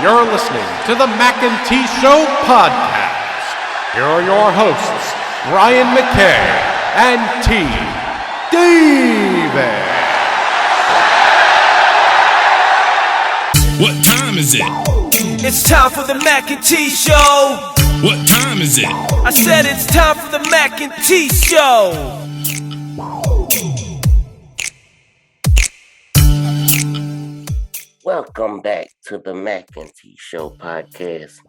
you're listening to the Mac and T Show podcast. Here are your hosts, Ryan Mackay and T Davis. What time is it? It's time for the Mac and T Show. What time is it? I said it's time for the Mac and T Show. Welcome back to the Mac and T Show podcast.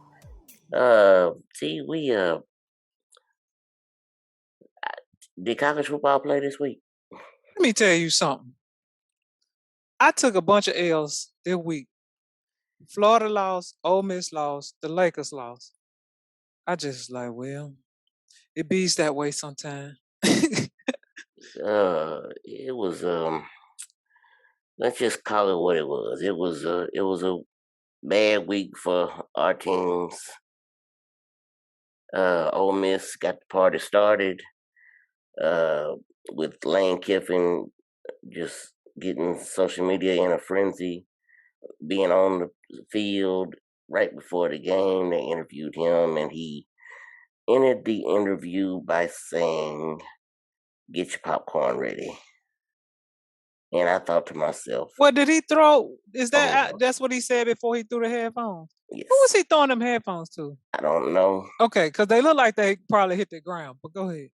Did college football play this week? Let me tell you something. I took a bunch of L's this week. Florida lost, Ole Miss lost, the Lakers lost. I just like, well, it bees that way sometimes. It was let's just call it what it was. It was a bad week for our teams. Ole Miss got the party started with Lane Kiffin just getting social media in a frenzy, being on the field right before the game. They interviewed him, and he ended the interview by saying, "Get your popcorn ready." And I thought to myself, what did he throw? Is that that's what he said before he threw the headphones? Yes. Who was he throwing them headphones to? I don't know. Okay, because they look like they probably hit the ground. But go ahead.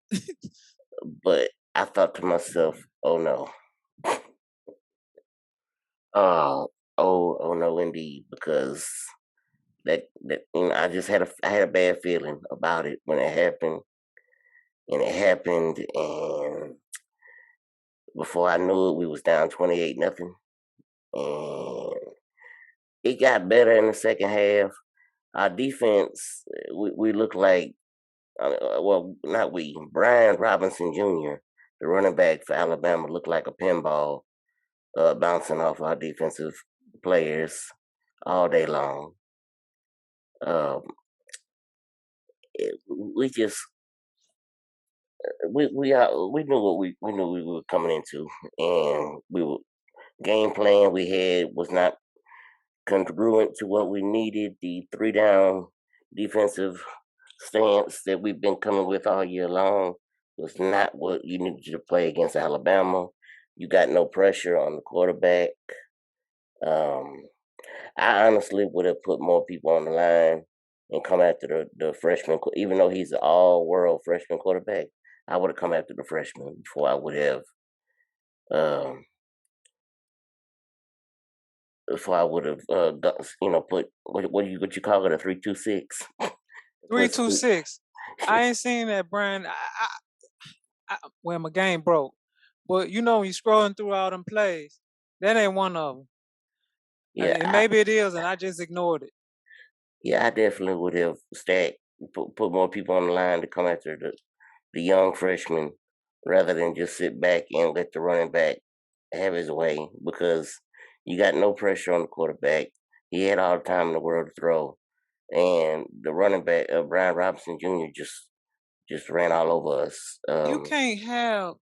But I thought to myself, oh no. Oh no, indeed, because that I just had a bad feeling about it when it happened, and before I knew it, we was down 28-0, and it got better in the second half. Our defense, we looked like, not we, Brian Robinson Jr., the running back for Alabama, looked like a pinball bouncing off our defensive players all day long. We knew what we were coming into, and game plan we had was not congruent to what we needed. The 3-down defensive stance that we've been coming with all year long was not what you needed to play against Alabama. You got no pressure on the quarterback. I honestly would have put more people on the line and come after the freshman, even though he's an all-world freshman quarterback. I would have come after the freshman before I would have put what you call it, a 3-2-6. 3-2-6. I ain't seen that, Brian. Well, my game broke. But you know, when you're scrolling through all them plays, that ain't one of them. Yeah, and maybe it is, and I just ignored it. Yeah, I definitely would have put more people on the line to come after the young freshman rather than just sit back and let the running back have his way, because you got no pressure on the quarterback. He had all the time in the world to throw, and the running back, Brian Robinson Jr., just ran all over us. You can't have.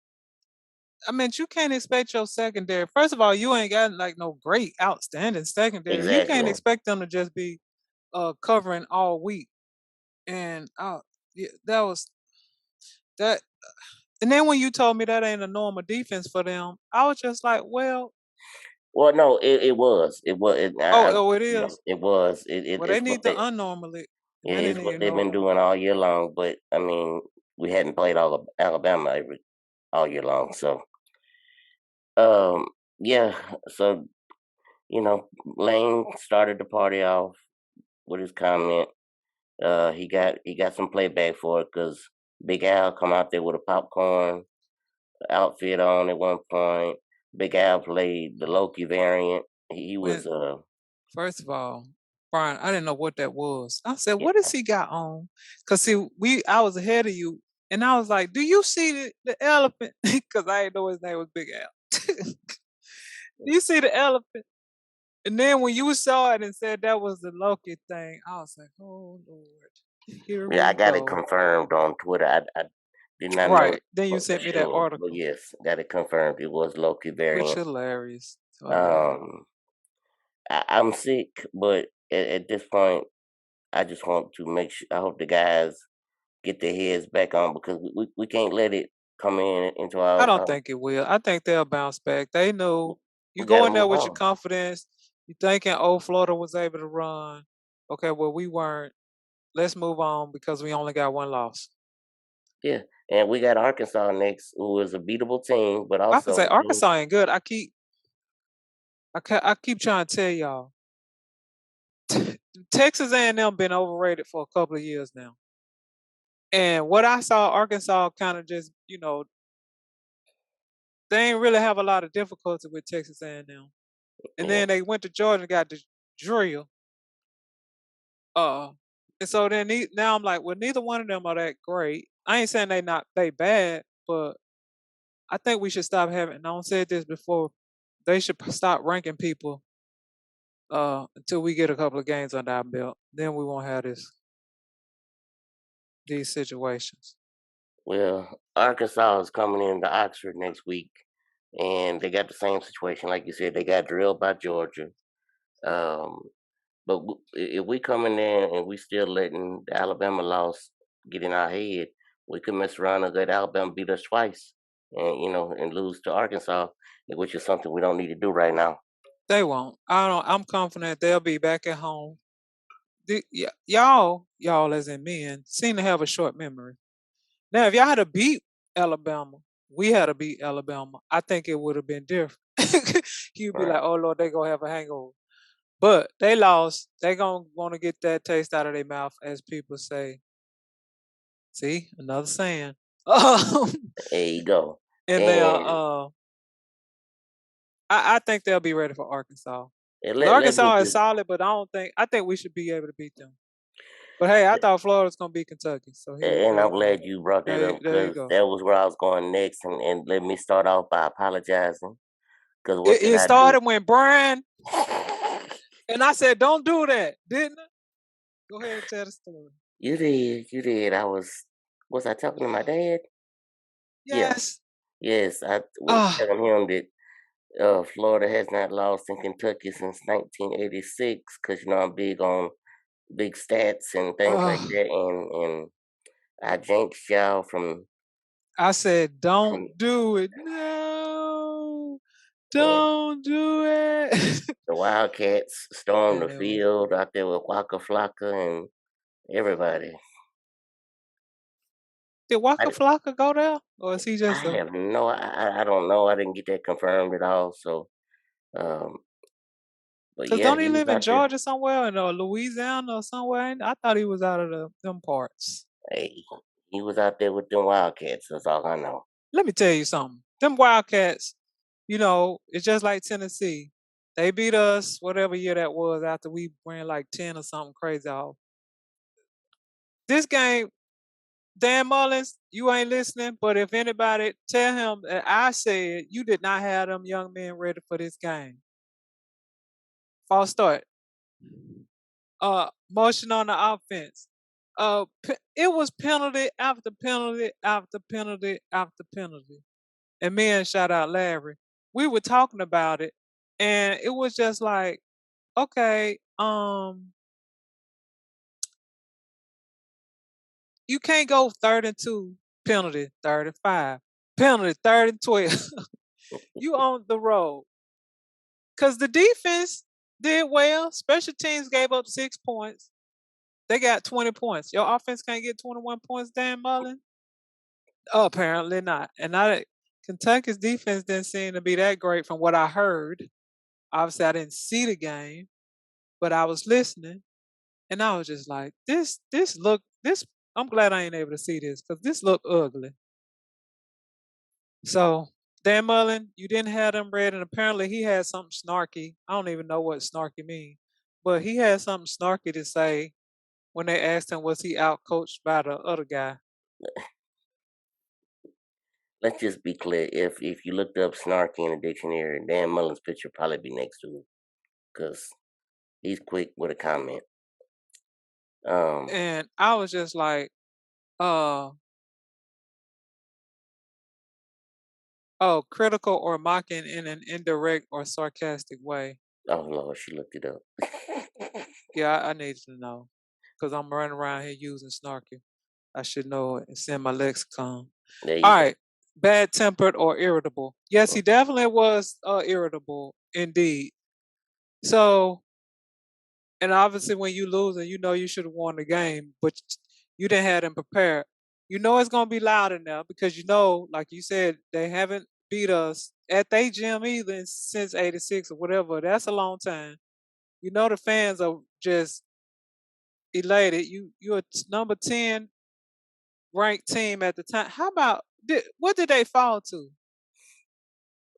I mean, you can't expect your secondary. First of all, you ain't got like no great, outstanding secondary. Exactly. You can't expect them to just be covering all week. And that was that. And then when you told me that ain't a normal defense for them, I was just like, well. Well, no, it was. It was. It is. It was. Well, they need to unnormal it. Yeah, it's what they've been doing all year long. But I mean, we hadn't played all of Alabama all year long, so yeah. So Lane started the party off with his comment. He got some playback for it because Big Al come out there with a popcorn outfit on at one point. Big Al played the Loki variant. He was First of all, Brian, I didn't know what that was. I said, what does he got on? Because see, I was ahead of you, and I was like, do you see the elephant? Because I didn't know his name was Big Al. Do you see the elephant? And then when you saw it and said that was the Loki thing, I was like, oh Lord. Here I got it confirmed on Twitter. I did not know. Right. Then you sent me that article. But yes, got it confirmed. It was Loki variant. Which hilarious. I'm sick, but at this point, I just want to make sure. I hope the guys get their heads back on because we can't let it come into I our. don't think it will. I think they'll bounce back. They know you We got go to in there move with your on. confidence. You thinking, oh, Florida was able to run. Okay, well, we weren't. Let's move on because we only got one loss. Yeah, and we got Arkansas next, who is a beatable team, but I can say also Arkansas ain't good. I keep trying to tell y'all. Texas A&M been overrated for a couple of years now. And what I saw, Arkansas kind of just, they ain't really have a lot of difficulty with Texas A&M. And yeah, then they went to Georgia and got the drill. And so then now I'm like, well, neither one of them are that great. I ain't saying they bad, but I think we should stop having. And I said this before. They should stop ranking people until we get a couple of games under our belt. Then we won't have these situations. well, Arkansas is coming into Oxford next week, and they got the same situation, like you said. They got drilled by Georgia. Um, but if we come in there and we still letting the Alabama loss get in our head, we could mess around and let Alabama beat us twice, and and lose to Arkansas, which is something we don't need to do right now. They won't. I'm confident they'll be back at home. Y'all as in men, seem to have a short memory. Now, if y'all had to beat Alabama, we had to beat Alabama. I think it would have been different. You'd be Right. like, "Oh Lord, they gonna have a hangover." But they lost. They gonna want to get that taste out of their mouth, as people say. See, another saying. There you go. And they And are. I think they'll be ready for Arkansas. But let me Arkansas is just. solid, but I don't think. I think we should be able to beat them. But hey, I thought Florida was gonna beat Kentucky. So And I'm glad you brought that up there you because go. that was where I was going next. And let me start off by apologizing because what did It I do? started when Brian and I said, "Don't do that," didn't I? Go ahead and tell the story. You did. Was I talking to my dad? Yeah, Yes. yes. I was Ah, telling him that Florida has not lost in Kentucky since 1986 because I'm big on big stats and things like ah. that. And I jinxed y'all I said, "Don't from do it." No, yeah, don't do it. the Wildcats stormed the And it was. field out there with Waka Flaka and everybody. Did Waka I, Flocka go there, or is he I just a? have no, I don't know. I didn't get that confirmed at all. So, um, but Cause yeah, don't he he was live in out there. Georgia somewhere, in Louisiana or somewhere? I thought he was out of them parts. Hey, he was out there with them Wildcats. That's all I know. Let me tell you something. Them Wildcats, it's just like Tennessee. They beat us whatever year that was after we ran like 10 or something crazy off. This game, Dan Mullins, you ain't listening, but if anybody tell him that I said you did not have them young men ready for this game. False start. Motion on the offense. It was penalty after penalty after penalty after penalty. And me and shout out Larry, we were talking about it, and it was just like, okay, you can't go 3rd and 2, penalty 3rd and 5, penalty 3rd and 12. You on the road because the defense did well. Special teams gave up 6 points. They got 20 points. Your offense can't get 21 points, Dan Mullen? Oh, apparently not. And Kentucky's defense didn't seem to be that great from what I heard. Obviously, I didn't see the game, but I was listening, and I was just like, this. I'm glad I ain't able to see this because this looked ugly. So, Dan Mullen, you didn't have them read, and apparently he had something snarky. I don't even know what snarky means, but he had something snarky to say when they asked him was he out coached by the other guy. Let's just be clear. If you looked up snarky in the dictionary, Dan Mullen's picture probably be next to it because he's quick with a comment. Um, And I was just like, uh, oh, critical or mocking in an indirect or sarcastic way. Oh Lord, she looked it up. Yeah, I need to know because I'm running around here using snarky. I should know it and send my lexicon. There All you go. right, bad tempered or irritable. Yes, he definitely was irritable indeed. So, and obviously, when you lose and you know you should have won the game, but you didn't have them prepared. You know it's gonna be loud in there because you know, like you said, they haven't beat us at their gym either since '86 or whatever. That's a long time. You know the fans are just elated. You're number 10 ranked team at the time. How about what did they fall to?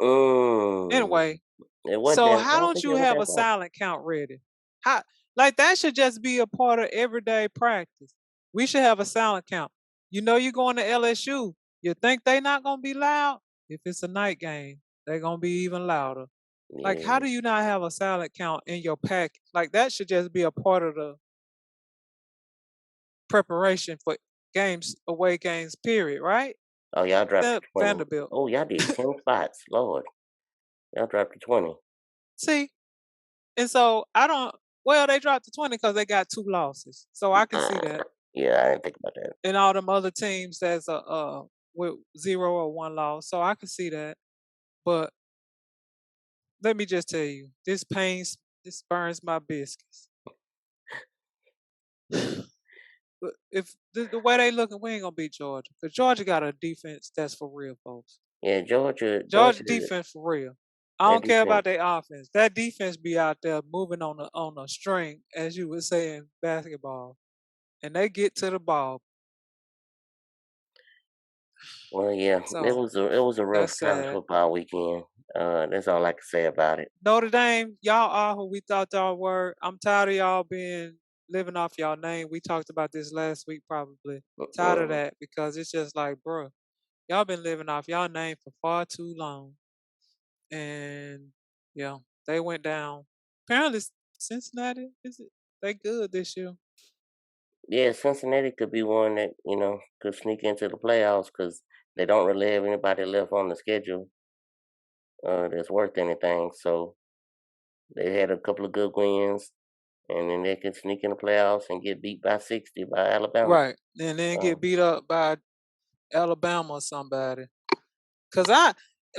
Mm. Anyway, It wasn't so that. I how don't don't think you it was have that a far. silent count ready? How like that should just be a part of everyday practice. We should have a silent count. You know you're going to LSU. You think they not gonna be loud? If it's a night game, they're gonna be even louder. Like, how Yeah. do you not have a silent count in your pack? Like that should just be a part of the preparation for games, away games, period, right? Oh, y'all dropped to Except 20. Vanderbilt. Oh, y'all did 10 spots. Lord, y'all dropped to 20. See, and so I don't. Well, they dropped to 20 because they got 2 losses, so I can see that. Yeah, I didn't think about that. And all them other teams that's with 0 or 1 loss, so I can see that. But let me just tell you, this burns my biscuits. But if the way they looking, we ain't gonna beat Georgia because Georgia got a defense that's for real, folks. Yeah, Georgia Georgia, defense for real. I that don't care about defense. their offense. That defense be out there moving on a string, as you would say in basketball, and they get to the ball. Well, yeah, So it was a rough that's college sad. football weekend. That's all I can say about it. Notre Dame, y'all are who we thought y'all were. I'm tired of y'all being living off y'all name. We talked about this last week, probably. Tired of Mm. that because it's just like, bruh, y'all been living off y'all name for far too long. And yeah, they went down. Apparently, Cincinnati is it? They good this year. Yeah, Cincinnati could be one that could sneak into the playoffs because they don't really have anybody left on the schedule that's worth anything. So they had a couple of good wins, and then they could sneak in the playoffs and get beat by 60 by Alabama. Right. And then get So beat up by Alabama or somebody. Cause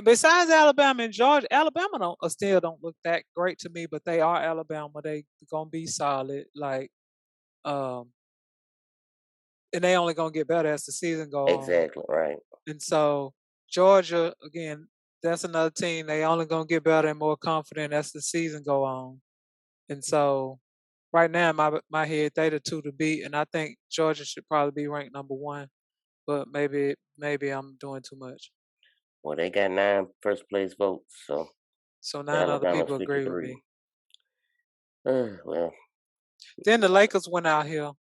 besides Alabama and Georgia, Alabama don't still don't look that great to me, but they are Alabama. They gonna be solid. Like, um, and they only gonna get better as the season go on. exactly right. And so Georgia, again, that's another team. They only gonna get better and more confident as the season go on. And so right now, in my head, they the two to beat, and I think Georgia should probably be ranked number 1. But maybe I'm doing too much. Well, they got 9 first place votes, so So 9 other Alabama's people agree with 53. me. Well, Then the Lakers went out here.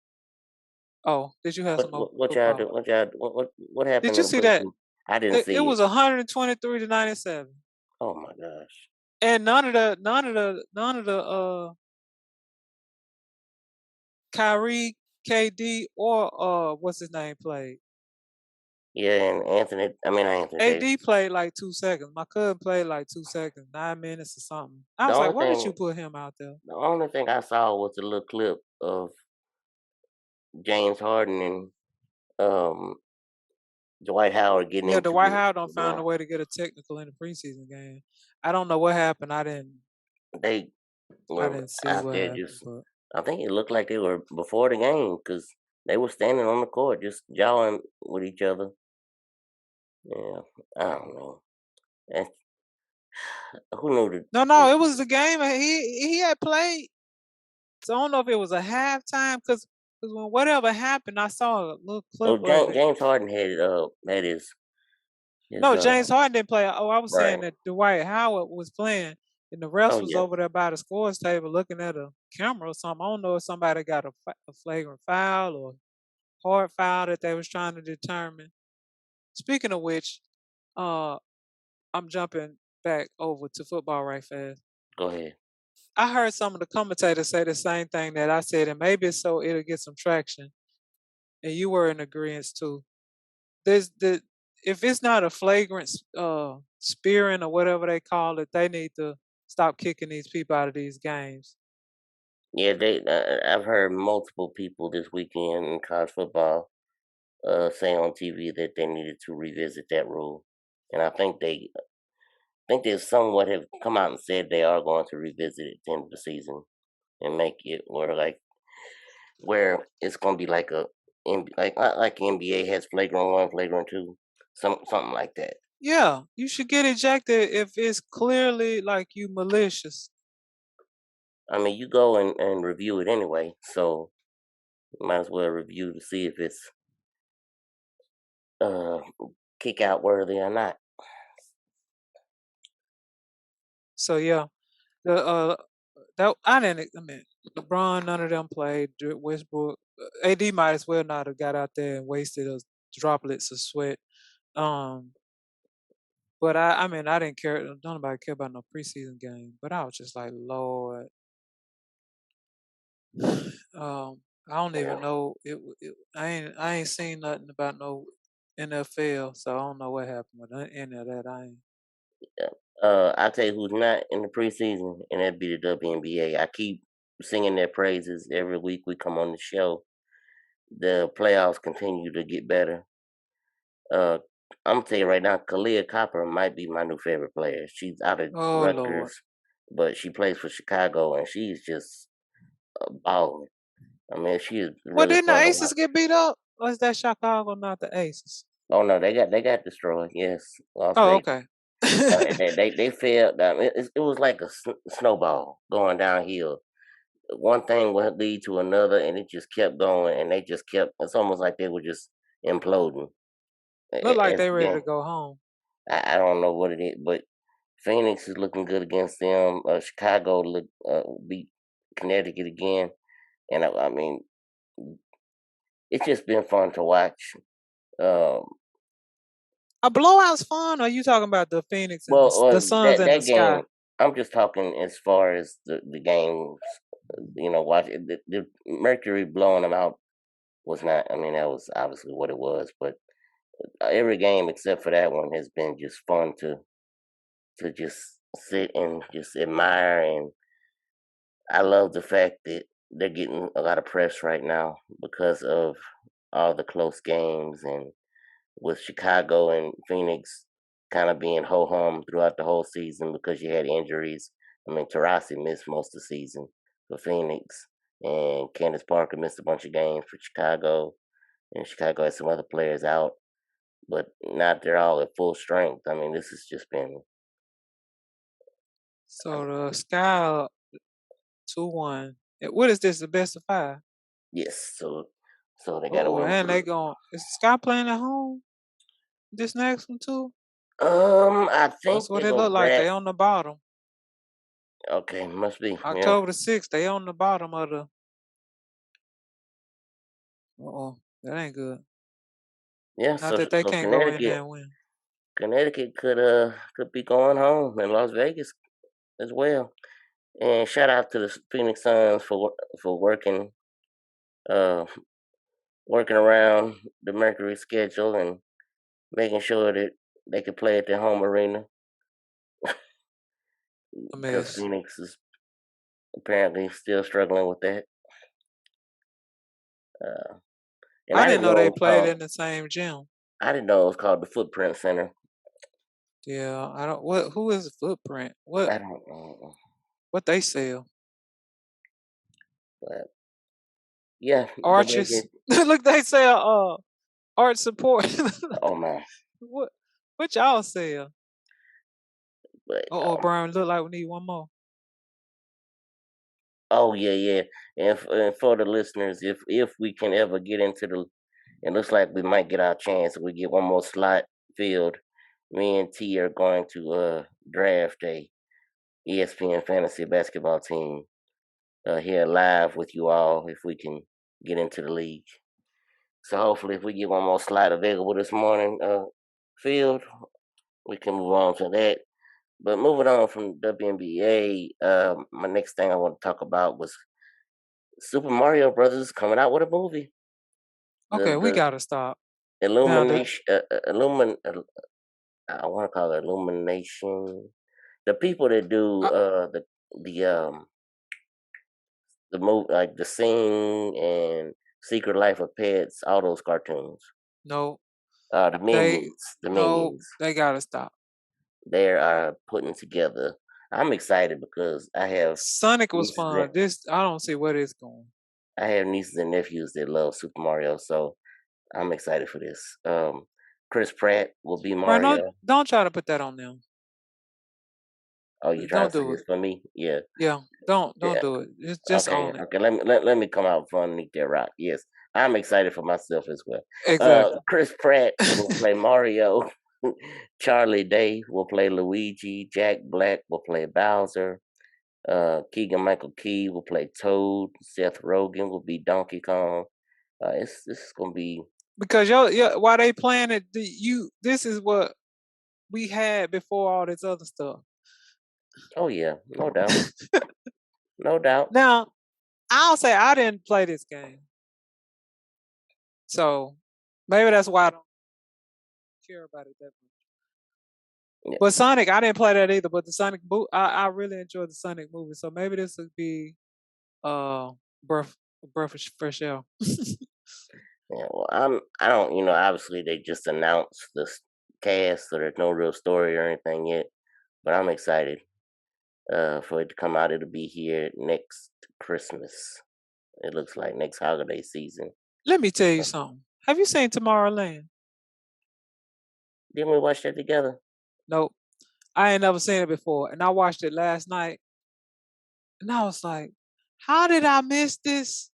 Oh, did you have some more what y'all do? football? What Did happened you in the see that? preseason? I didn't It see it. was 123 to 97, Oh my gosh. and none of the Kyrie, KD, or what's his name played. Yeah, and not Anthony AD Davis. played like 2 seconds. My cousin played like 2 seconds, 9 minutes or something. I The was like, only why did you thing, put him out there? the only thing I saw was a little clip of James Harden and um, Dwight Howard getting Yeah, the into White it. House don't find Well, a way to get a technical in the preseason game. I don't know what happened. they I were didn't see out what there happened, just. but I think it looked like they were before the game because they were standing on the court just jawing with each other. Yeah, I don't know. And who knew no, it was the game. He had played. So I don't know if it was a halftime because when whatever happened, I saw a little Oh, clip of it. James Harden had his No, James Harden didn't play. Oh, I was right. saying that Dwight Howard was playing, and the Oh refs was yeah, over there by the scores table looking at a camera or something. I don't know if somebody got a flagrant foul or hard foul that they was trying to determine. Speaking of which, uh, I'm jumping back over to football right fast. go ahead. I heard some of the commentators say the same thing that I said, and maybe it's so it'll get some traction. And you were in agreement too. There's the If it's not a flagrant spearing or whatever they call it, they need to stop kicking these people out of these games. Yeah, I've heard multiple people this weekend in college football say on TV that they needed to revisit that rule, and I think they somewhat have come out and said they are going to revisit it at the end of the season and make it where it's going to be like like NBA has flagrant 1, flagrant 2, something like that. Yeah, you should get ejected if it's clearly like you malicious. I mean, you go and review it anyway, so you might as well review to see if it's uh kick out worthy or not. So yeah, the that I didn't. I mean, LeBron, none of them played. Westbrook, AD might as well not have got out there and wasted those droplets of sweat. Um, but I mean, I didn't care. Nobody care about no preseason game. But I was just like, Lord, I don't Yeah. even know. I ain't seen nothing about no NFL, so I don't know what happened with any of that. I ain't. I'll tell you who's not in the preseason, and that'd be the WNBA. I keep singing their praises every week we come on the show. The playoffs continue to get better. Uh, I'm gonna tell you right now, Kalia Copper might be my new favorite player. She's out of Oh Lord. Rutgers, but she plays for Chicago, and she's just balling. I mean, she is Well, really didn't the fun to Aces watch. get beat up? Or is that Chicago, not the Aces? Oh no, they got destroyed. Yes, Las Oh, Vegas. okay. They failed. It was like a snowball going downhill. One thing would lead to another, and it just kept going, and they just kept. It's almost like they were just imploding Look like as they the ready to game. go home. I don't know what it is, but Phoenix is looking good against them. Chicago beat Connecticut again, and I mean, it's just been fun to watch. Um, A blowout's fun. Or are you talking about the Phoenix and well, the Suns that and the that Sky? game, I'm just talking as far as the games. Watch it. The Mercury blowing them out was not. I mean, that was obviously what it was, but every game except for that one has been just fun to just sit and just admire. And I love the fact that they're getting a lot of press right now because of all the close games, and with Chicago and Phoenix kind of being ho hum throughout the whole season because you had injuries. I mean, Tarasi missed most of the season for Phoenix, and Candace Parker missed a bunch of games for Chicago, and Chicago had some other players out, but not they're all at full strength. I mean, this has just been So the Sky 2-1. What is this? The best of 5? yes. So they got to Oh, win and they three. going. Is Sky playing at home? This next one too. I That's think what they it go look like. Pratt. They on the bottom. Okay, must be yeah, October the 6th. They on the bottom of the. Oh, that ain't good. yeah. Not So that they so can't go in there Connecticut and win. Connecticut could be going home, and Las Vegas as well. And shout out to the Phoenix Suns for uh working around the Mercury schedule and making sure that they could play at their home arena A because mess. Phoenix is apparently still struggling with that. Uh, and I I didn't didn't know know they it was played called in the same gym. I didn't know it was called the Footprint Center. Yeah, I don't. What? Who is the Footprint? What? I don't know, What they sell? but yeah, they gave Arches. it. Look, they sell art support. Oh man, what? What y'all sell? but Oh, Brian, look like we need one more. oh yeah, yeah. And for the listeners, if we can ever get into the, it looks like we might get our chance. We get one more slot filled. Me and T are going to draft a ESPN fantasy basketball team here live with you all if we can get into the league. So hopefully, if we get one more slot available this morning, field, we can move on to that. But moving on from WNBA, my next thing I want to talk about was Super Mario Brothers coming out with a movie. Okay, we The gotta stop now. Illumination, I want to call it Illumination. The people that do I, the the move like the Sing and Secret Life of Pets, all those cartoons. no, The they Minions, the no, Minions. they gotta stop. They are putting together. I'm excited because I have Sonic was nieces and fun. This I don't see where it's going. I have nieces and nephews that love Super Mario, so I'm excited for this. Chris Pratt will be Brian, Mario. don't try to put that on them. Oh, you trying Don't to say do it. this for me? Yeah. Yeah, don't Yeah. do it. Just Okay. own it. Okay. Let me come out from underneath that rock. Yes, I'm excited for myself as well. Exactly. Chris Pratt will play Mario. Charlie Day will play Luigi. Jack Black will play Bowser. Keegan Michael Key will play Toad. Seth Rogen will be Donkey Kong. This is gonna be. Because while they playing it, this is what we had before all this other stuff. Oh yeah, no doubt, no doubt. Now, I'll say I didn't play this game. So maybe that's why I don't care about it that much. Yeah. But Sonic, I didn't play that either. But the Sonic I really enjoyed the Sonic movie. So maybe this would be breath breath of fresh air. Yeah, well, I don't, obviously they just announced the cast, so there's no real story or anything yet. But I'm excited for it to come out. It'll be here next Christmas. It looks like next holiday season. Let me tell you something. Have you seen Tomorrowland? Didn't we watch that together? Nope. I ain't never seen it before. And I watched it last night. And I was like, how did I miss this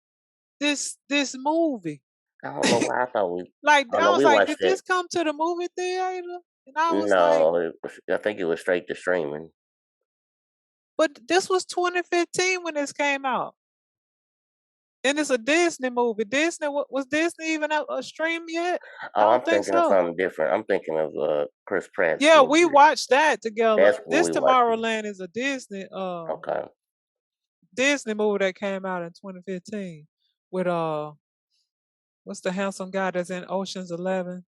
movie? I don't know why I thought we. Like Oh I no, was we like, watched did it. this come to the movie theater? And I was like, No, I think it was straight to streaming. but this was 2015 when this came out. And it's a Disney movie. Disney was Disney even a stream yet? I Oh, I'm don't think thinking of so. something different. I'm thinking of Chris Pratt's Yeah, we movie. watched that together. That's what This we watched. Tomorrowland is a Okay. Disney movie that came out in 2015 with what's the handsome guy that's in Ocean's 11?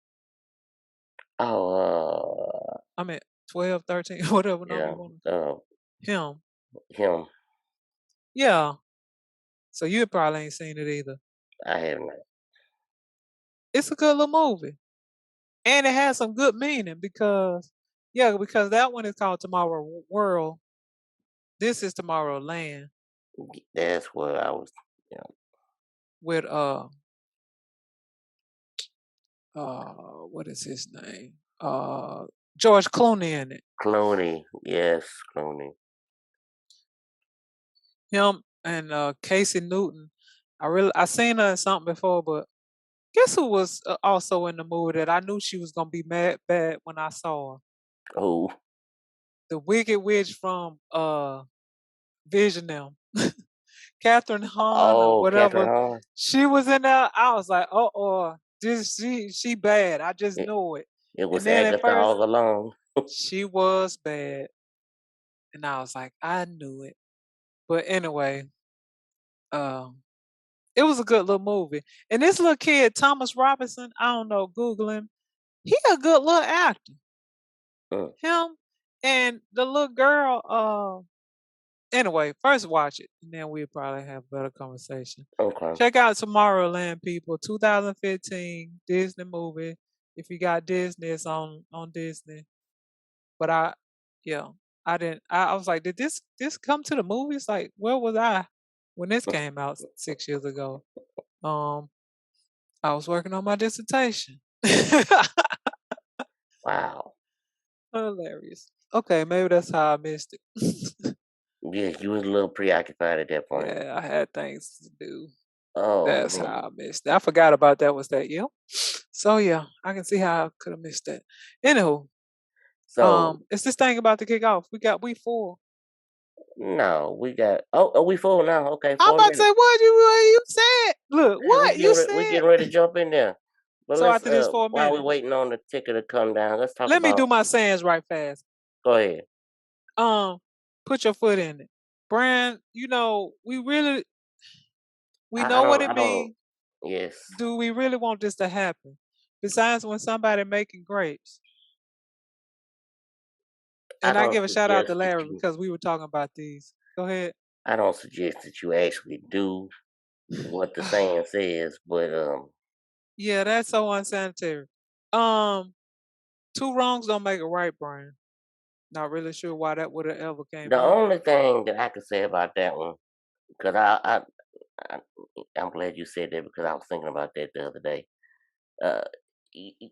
Oh, I mean 12, 13, whatever number yeah. you want to. Him. Him. Yeah. So you probably ain't seen it either. I haven't. It's a good little movie. And it has some good meaning because that one is called Tomorrow World. This is Tomorrowland That's what I was. with what is his name? George Clooney in it. Clooney. Yes, Clooney. Him and Casey Newton. I seen her in something before, but guess who was also in the movie that I knew she was gonna be mad bad when I saw her? Oh. The Wicked Witch from Vision them. Catherine Hahn or Oh, Catherine whatever. Hahn. She was in there. I was like, this she bad. I just It, knew it. it And was then at Agatha first all along. she was bad. And I was like, I knew it. But anyway, um, it was a good little movie. And this little kid, Thomas Robinson, I don't know, Google him. He a good little actor. Mm, Him and the little girl, anyway, first watch it, and then we'll probably have a better conversation. okay. Check out Tomorrowland, people. 2015 Disney movie. If you got Disney, it's on Disney. But I didn't. I was like, did this come to the movies? Like, where was I when this came out 6 years ago? I was working on my dissertation. Wow. Hilarious. Okay, maybe that's how I missed it. Yeah, you was a little preoccupied at that point. Yeah, I had things to do. Oh That's man. how I missed it. I forgot about that was that year. So yeah, I can see how I could have missed that. Anywho, So it's this thing about to kick off. We 4. no, we got. Oh, we full now. Okay, I'm 4 about to say minutes. what you said. Look, Hey, what you we said. getting ready to jump in there. But So let's after this 4 while we minutes, waiting on the ticker to come down, let's talk let me about. do my sayings right fast. Go ahead. Put your foot in it. Brand, we I know what don't. it I don't. means. Yes. Do we really want this to happen? Besides when somebody making grapes. I And I don't give a shout out to suggest that Larry you. because we were talking about these. Go ahead. I don't suggest that you actually do what the saying says, but Yeah, that's so unsanitary. Um, two wrongs don't make a right, Brian. Not really sure why that would have ever came the up. only thing that I could say about that one, because I I'm glad you said that because I was thinking about that the other day. Uh, y- y-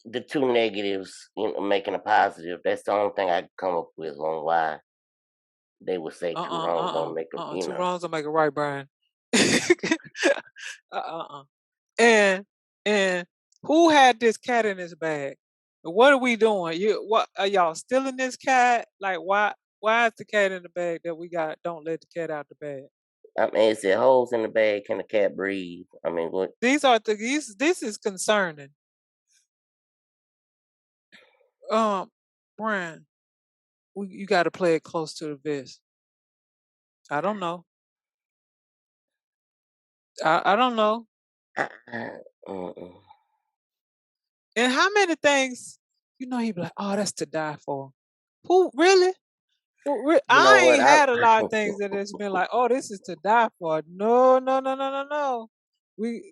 the two negatives, making a positive. That's the only thing I could come up with on why they would say two wrongs don't make a. Two wrongs don't make a right, Brian. uh. And and who had this cat in his bag? What are we doing? You what are y'all stealing this cat? Like why is the cat in the bag that we got? Don't let the cat out the bag. I mean, it said holes in the bag. Can the cat breathe? I mean, what? These are this is concerning. Um, Brian, you got to play it close to the vest. I don't know. I don't know. I, I, mm-mm. And how many things, he be like, oh, that's to die for. Who really? You know I what? ain't had a lot of things that it's been like, oh, this is to die for. No, no, no, no, no, no.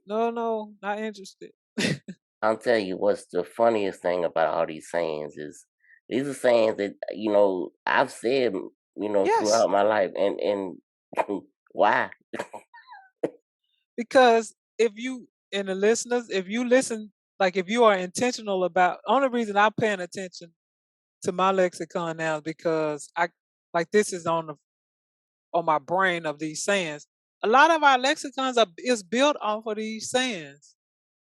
No, not interested. I'll tell you what's the funniest thing about all these sayings is these are sayings that I've said Yes, throughout my life, and why? because if you and the listeners, if you listen, like if you are intentional about, only reason I'm paying attention to my lexicon now is because I like this is on my brain of these sayings. A lot of our lexicons is built off of these sayings.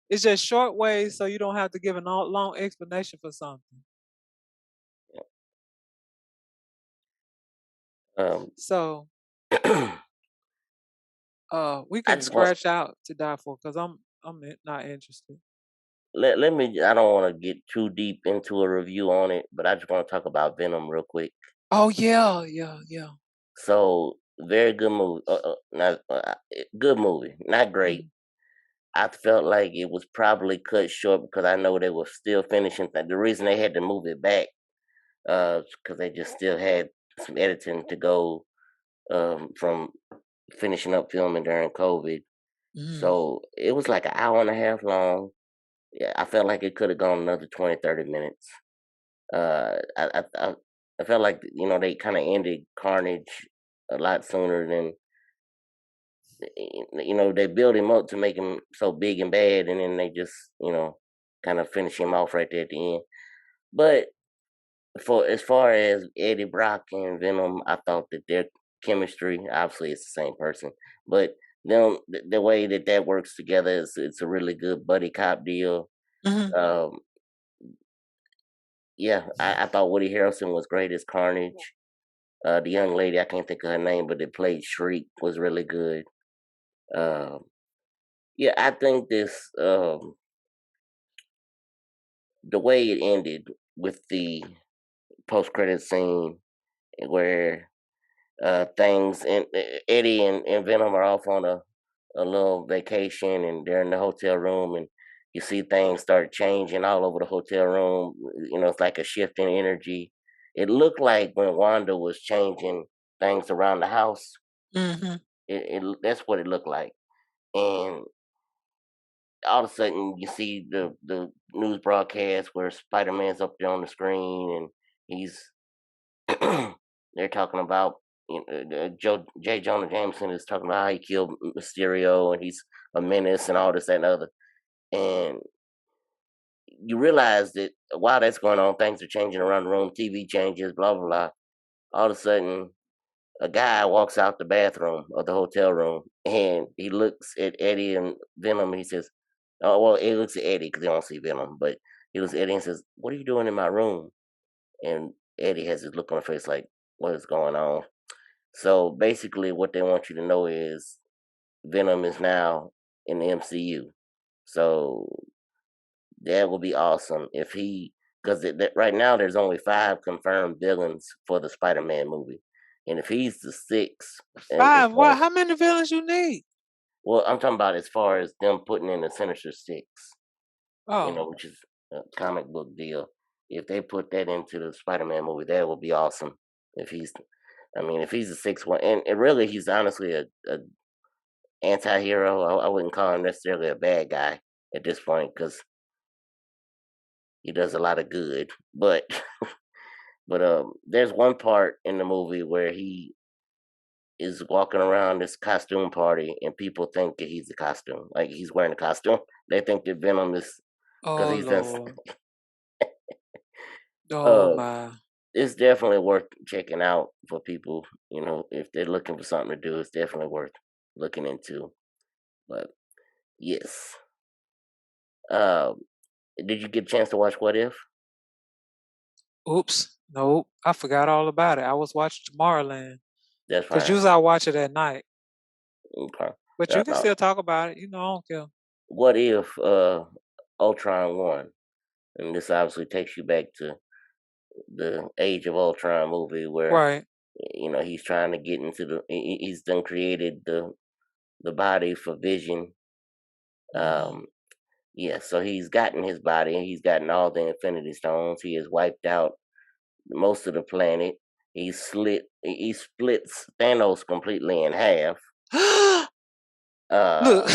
It's just short ways so you don't have to give a long explanation for something. Um, So I we can just want scratch out to die for because not interested. let me. I don't want to get too deep into a review on it, but I just want to talk about Venom real quick. Oh yeah. So very good movie. Not good movie, not great. Mhm. I felt like it was probably cut short because I know they were still finishing. The reason they had to move it back, because they just still had some editing to go from finishing up filming during COVID. Mhm. So it was like an hour and a half long. Yeah, I felt like it could have gone another 20, 30 minutes. I felt like they kind of ended Carnage a lot sooner than they build him up to make him so big and bad, and then they just kind of finish him off right there at the end. But for as far as Eddie Brock and Venom, I thought that their chemistry, obviously it's the same person, but the way that works together is it's a really good buddy cop deal. Mhm. Um, yeah, I thought Woody Harrelson was great as Carnage. The young lady, I can't think of her name, but that played Shriek was really good. Um, yeah, I think the way it ended with the post credit scene where things and Eddie and Venom are off on a little vacation and they're in the hotel room and you see things start changing all over the hotel room. It's like a shift in energy. It looked like when Wanda was changing things around the house. Mhm. That's what it looked like. And all of a sudden you see the news broadcast where Spider Man's up there on the screen and he's they're talking about J. Jonah Jameson is talking about how he killed Mysterio and he's a menace and all this that and other. And you realize that while that's going on, things are changing around the room. TV changes, blah blah blah. All of a sudden, a guy walks out the bathroom of the hotel room and he looks at Eddie and Venom and he says, "Oh well," he looks at Eddie because they don't see Venom, but he looks at Eddie and says, "What are you doing in my room?" And Eddie has this look on his face like, "What is going on?" So basically, what they want you to know is Venom is now in the MCU. So that would be awesome if because right now there's only 5 confirmed villains for the Spider-Man movie, and if he's the sixth, as Five. far What? as How many villains you need? well, I'm talking about as far as them putting in the Sinister Six, Oh, which is a comic book deal. if they put that into the Spider-Man movie, that would be awesome. If he's a 6'1", and really he's honestly a anti-hero. I wouldn't call him necessarily a bad guy at this point because he does a lot of good. But there's one part in the movie where he is walking around this costume party and people think that he's a costume, like he's wearing a costume. They think that Venom is because Oh he's done. Lord. Oh Uh, my. it's definitely worth checking out for people. If they're looking for something to do, it's definitely worth looking into. But yes, uh, did you get a chance to watch What If? Oops. Nope. I forgot all about it. I was watching Tomorrowland. That's Because fine. usually I watch it at night. Okay. But you can still talk about it. I don't care. What if Ultron won? And this obviously takes you back to the Age of Ultron movie where Right. he's trying to get into he's done created the body for Vision. Mhm. So he's gotten his body, he's gotten all the Infinity Stones, he has wiped out most of the planet, he splits Thanos completely in half. Look.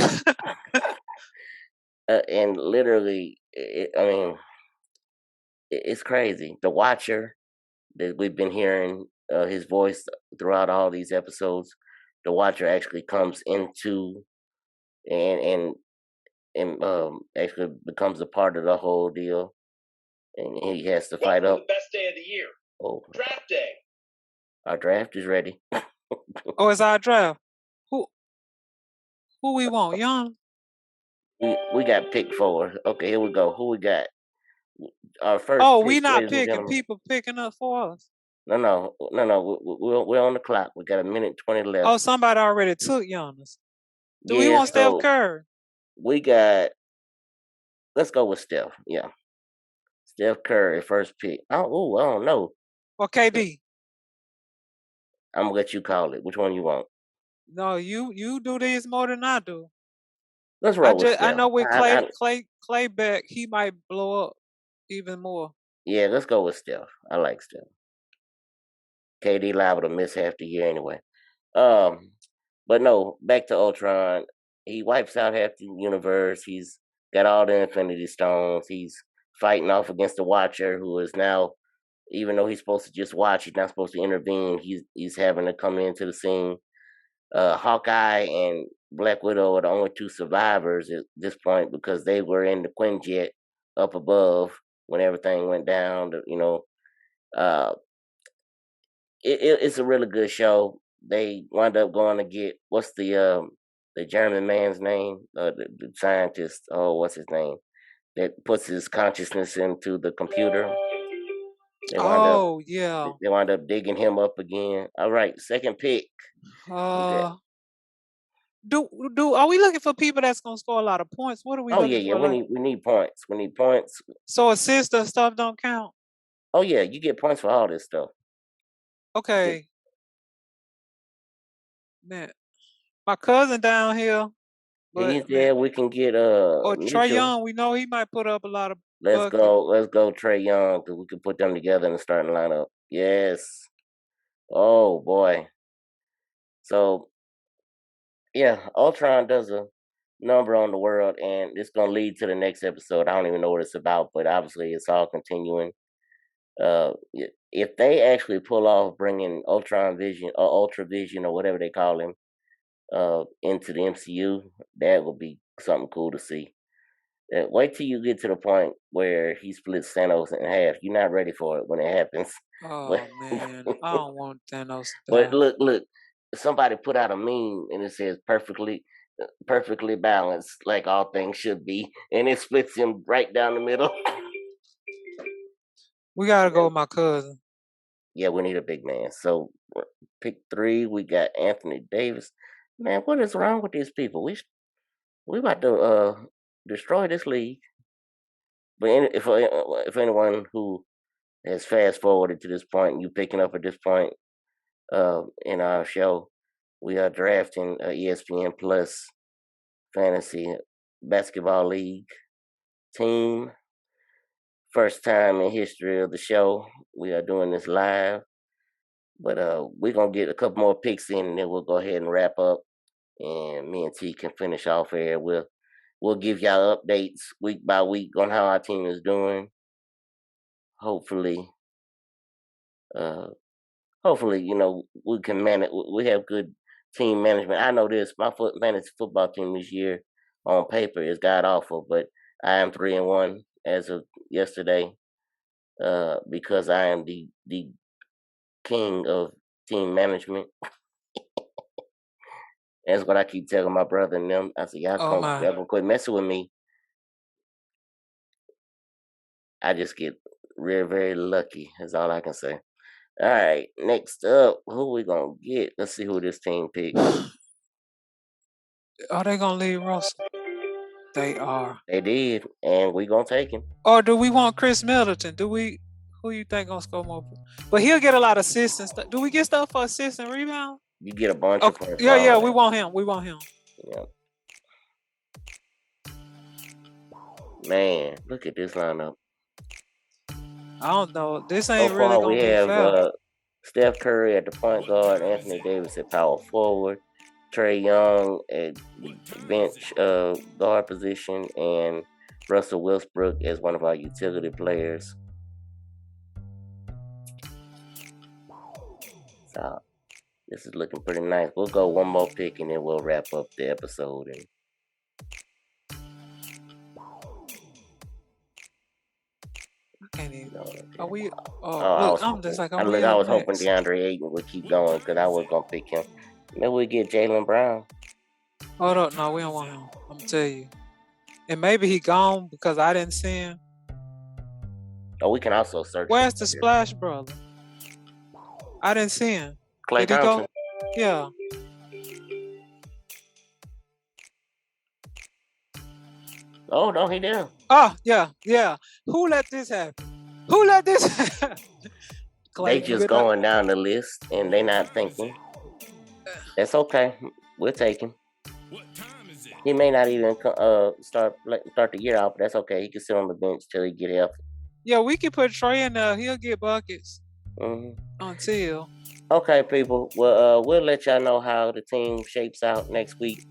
uh and literally it's crazy. The Watcher that we've been hearing his voice throughout all these episodes, the Watcher actually comes into and actually becomes a part of the whole deal, and he has to fight up. The best day of the year. Oh, draft day. Our draft is ready. Oh, it's our draft. Who we want? Young? We got pick 4. Okay, here we go. Who we got? Our first Oh, we pick, not ladies and picking gentlemen. people picking up for us. No. We're on the clock. We got a minute 20 left. Oh, somebody already took Giannis. Do we Yeah, want Steph so Curry? we got. Let's go with Steph. Yeah, Steph Curry, first pick. I don't know. Or KD? I'm gonna let you call it. Which one you want? No, you do this more than I do. Let's roll with I Steph. know with Clay back, he might blow up even more. Yeah, let's go with Steph. I like Steph. KD liable to miss half the year anyway. But no, back to Ultron. He wipes out half the universe. He's got all the Infinity Stones. He's fighting off against the Watcher, who is now, even though he's supposed to just watch, he's not supposed to intervene. He's having to come into the scene. Hawkeye and Black Widow are the only 2 survivors at this point because they were in the Quinjet up above when everything went down. Uh, it's a really good show. They wind up going to get what's the German man's name, the scientist. Oh, what's his name? That puts his consciousness into the computer. They wind up Oh yeah. they wind up digging him up again. All right, second pick. Okay. Do are we looking for people that's gonna score a lot of points? What are we Oh yeah, looking yeah. for? We need points. We need points. So assists and stuff don't count. Oh yeah, you get points for all this stuff. Okay. Man, my cousin down here, He's but man, there. We can get or Trey Mitchell. Young, we know he might put up a lot of Let's buckets. go, Trey Young, because we can put them together in the starting lineup. Yes. Oh boy. So yeah, Ultron does a number on the world, and it's gonna lead to the next episode. I don't even know what it's about, but obviously it's all continuing. If they actually pull off bringing Ultron Vision or Ultra Vision or whatever they call him into the MCU, that would be something cool to see. Wait till you get to the point where he splits Thanos in half. You're not ready for it when it happens. Oh man, I don't want Thanos to But die. look, somebody put out a meme and it says perfectly balanced, like all things should be, and it splits him right down the middle. We gotta go with my cousin. Yeah, we need a big man. So pick 3, we got Anthony Davis. Man, what is wrong with these people? We about to destroy this league. But if anyone who has fast forwarded to this point, you picking up at this point in our show, we are drafting ESPN Plus Fantasy Basketball League team first time in history of the show. We are doing this live. But we're going to get a couple more picks in, and then we'll go ahead and wrap up. And me and T can finish off here. We'll give y'all updates week by week on how our team is doing. Hopefully, we can manage. We have good team management. I know this. My fantasy football team this year on paper is god awful, but I am 3-1 as of yesterday because I am the king of team management. That's what I keep telling my brother and them. I said, y'all gonna quit messing with me. I just get very, very lucky. That's all I can say. All right, next up, who we gonna get? Let's see who this team picks. Are they gonna leave Russell? They are. They did, and we gonna take him. Or do we want Chris Middleton? Who you think gonna score more? But he'll get a lot of assists and stuff. Do we get stuff for assists and rebound? You get a bunch of points. Yeah, we want him. Yeah. Man, look at this lineup. I don't know. This ain't So really far, gonna we be have fair. Steph Curry at the point guard, Anthony Davis at power forward, Trae Young at bench guard position, and Russell Westbrook as one of our utility players. So this is looking pretty nice. We'll go one more pick and then we'll wrap up the episode. I can't even. Are we? I look, I'm just like, are we I was up hoping next? DeAndre Ayton would keep going because I was gonna pick him. Maybe we get Jaylen Brown. Hold up, no, we don't want him. I'm gonna tell you. And maybe he gone because I didn't see him. Oh, we can also search. Where's the Splash Brother? I didn't see him. Klay Did he Thompson? go? Yeah. Oh no, he did. Oh, yeah. Who let this happen? They just going down the list and they not thinking. That's okay. We'll take him. He may not even start the year out, but that's okay. He can sit on the bench till he get healthy. Yeah, we can put Trey in there. He'll get buckets Mm-hmm. until. Okay, people. Well, we'll let y'all know how the team shapes out next week.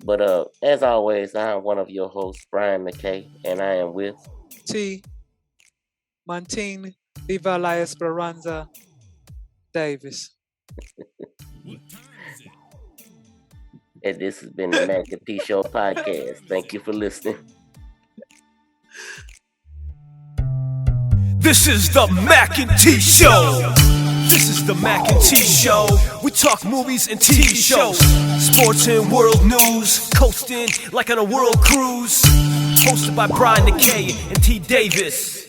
But as always, I'm one of your hosts, Brian Mackay, and I am with T. Montine Viva la Esperanza Davis. And this has been the Mackay T Show podcast. Thank you for listening. This is the Mac and T Show. This is the Mac and T Show. We talk movies and TV shows, sports and world news, coasting like on a world cruise. Hosted by Brian Mackay and T Davis.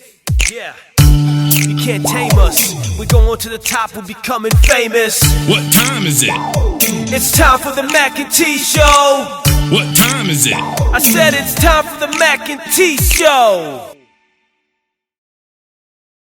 Yeah. You can't tame us. We're going to the top, we're becoming famous. What time is it? It's time for the Mac and T Show. What time is it? I said it's time for the Mac and T Show.